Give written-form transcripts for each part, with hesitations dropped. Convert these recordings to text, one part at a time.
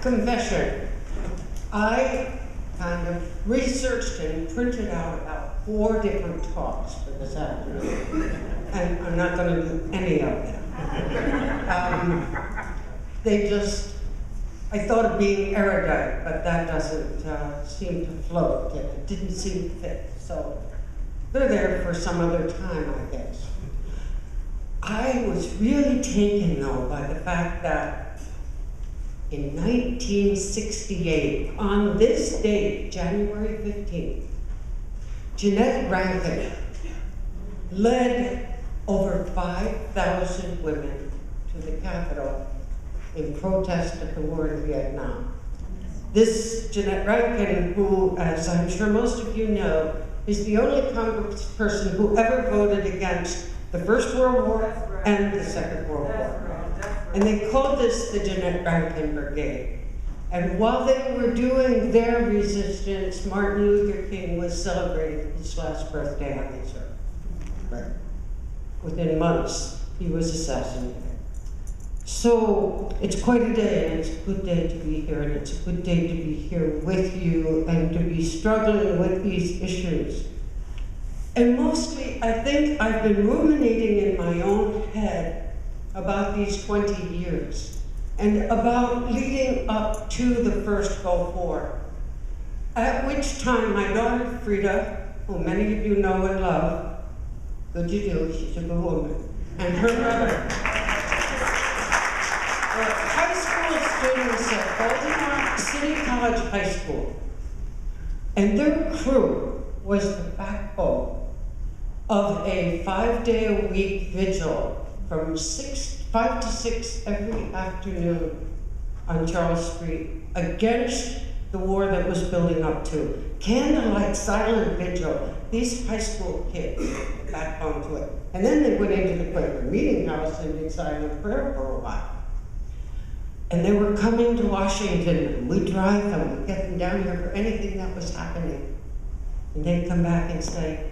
Confession. I kind of researched and printed out about 4 different talks for this afternoon, and I'm not going to do any of them. I thought of being erudite, but that doesn't seem to float. It didn't seem to fit, so they're there for some other time, I guess. I was really taken, though, by the fact that in 1968, on this date, January 15th, Jeanette Rankin led over 5,000 women to the Capitol in protest of the war in Vietnam. This Jeanette Rankin, who, as I'm sure most of you know, is the only congressperson who ever voted against the First World War and the Second World War. And they called this the Jeanette Rankin Brigade. And while they were doing their resistance, Martin Luther King was celebrating his last birthday on this earth. Right. Within months, he was assassinated. So it's quite a day, and it's a good day to be here, and it's a good day to be here with you and to be struggling with these issues. And mostly, I think I've been ruminating in my own head about these 20 years and about leading up to the first Gulf War, at which time my daughter Frida, who many of you know and love, good you do, she's a good woman, and her brother, high school students at Baltimore City College High School, and their crew was the backbone of a 5-day-a-week vigil from 5 to 6 every afternoon on Charles Street against the war that was building up to. Candlelight, silent vigil. These high school kids were backbone to it. And then they went into the Quaker Meeting House and did silent prayer for a while. And they were coming to Washington, and we'd drive them, we'd get them down here for anything that was happening. And they'd come back and say,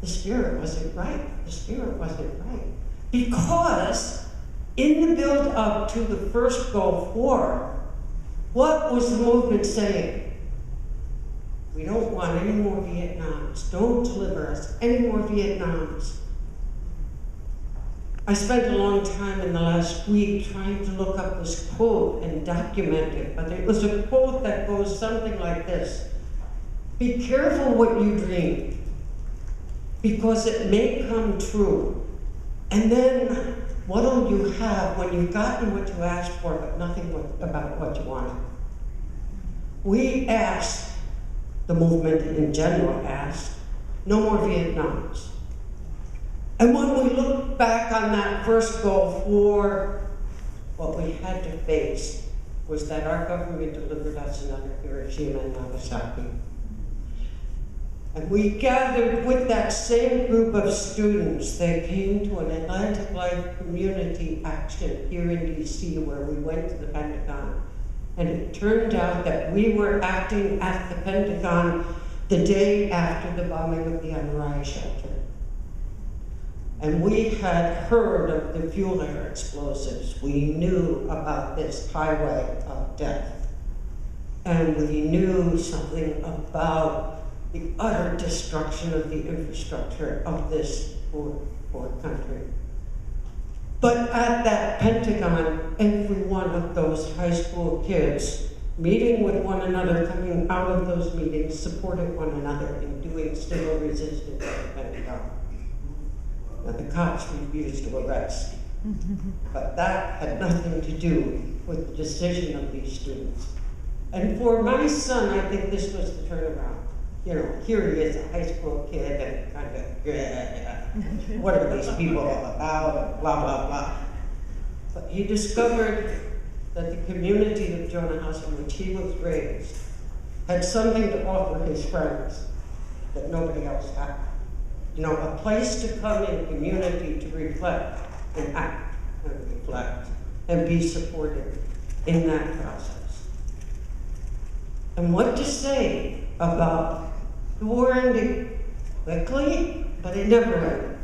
the spirit wasn't right. The spirit wasn't right. Because in the build-up to the first Gulf War, what was the movement saying? We don't want any more Vietnams. Don't deliver us any more Vietnams. I spent a long time in the last week trying to look up this quote and document it, but it was a quote that goes something like this. Be careful what you dream, because it may come true. And then what'll you have when you've gotten what you asked for, but nothing about what you wanted? We asked, the movement in general asked, no more Vietnams. And when we look back on that first Gulf War, what we had to face was that our government delivered us another Hiroshima and Nagasaki. And we gathered with that same group of students. They came to an Atlantic Life community action here in D.C. where we went to the Pentagon. And it turned out that we were acting at the Pentagon the day after the bombing of the MRI shelter. And we had heard of the fuel air explosives. We knew about this highway of death. And we knew something about the utter destruction of the infrastructure of this poor country. But at that Pentagon, every one of those high school kids, meeting with one another, coming out of those meetings, supported one another in doing civil resistance at the Pentagon. Now, the cops refused to arrest, but that had nothing to do with the decision of these students. And for my son, I think this was the turnaround. You know, here he is, a high school kid, and kind of, what are these people all about, and blah, blah, blah. But he discovered that the community of Jonah House in which he was raised had something to offer his friends that nobody else had. You know, a place to come in community to reflect and act and reflect and be supported in that process. And what to say about the war ended quickly, but it never ended.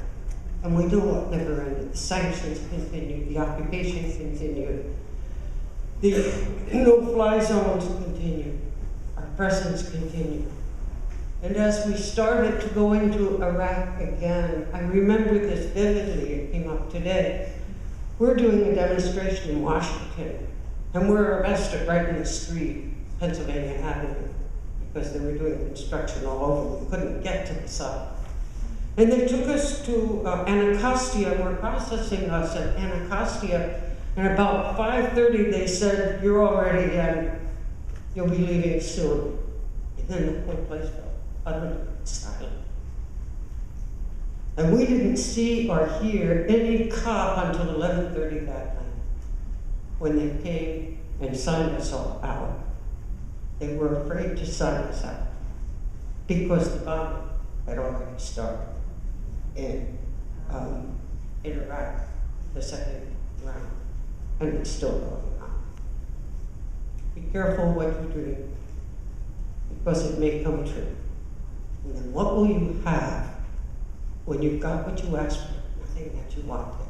And we know what never ended. The sanctions continued, the occupation continued. The no-fly zones continue. Our presence continued. And as we started to go into Iraq again, I remember this vividly, it came up today. We're doing a demonstration in Washington, and we're arrested right in the street, Pennsylvania Avenue, because they were doing construction all over. We couldn't get to the site. And they took us to Anacostia, and were processing us at Anacostia, and about 5:30 they said, "You're already in, you'll be leaving soon." And then the whole place fell utterly silent. And we didn't see or hear any cop until 11:30 that night, when they came and signed us all out. They were afraid to sign us out, because the bombing had already started in Iraq, the second round, and it's still going on. Be careful what you do, because it may come true. And then what will you have when you've got what you asked for, nothing that you wanted?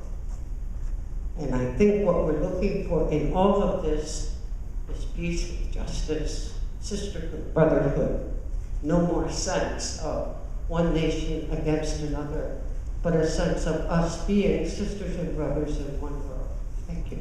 And I think what we're looking for in all of this is peace, justice, sisterhood, brotherhood. No more sense of one nation against another, but a sense of us being sisters and brothers in one world. Thank you.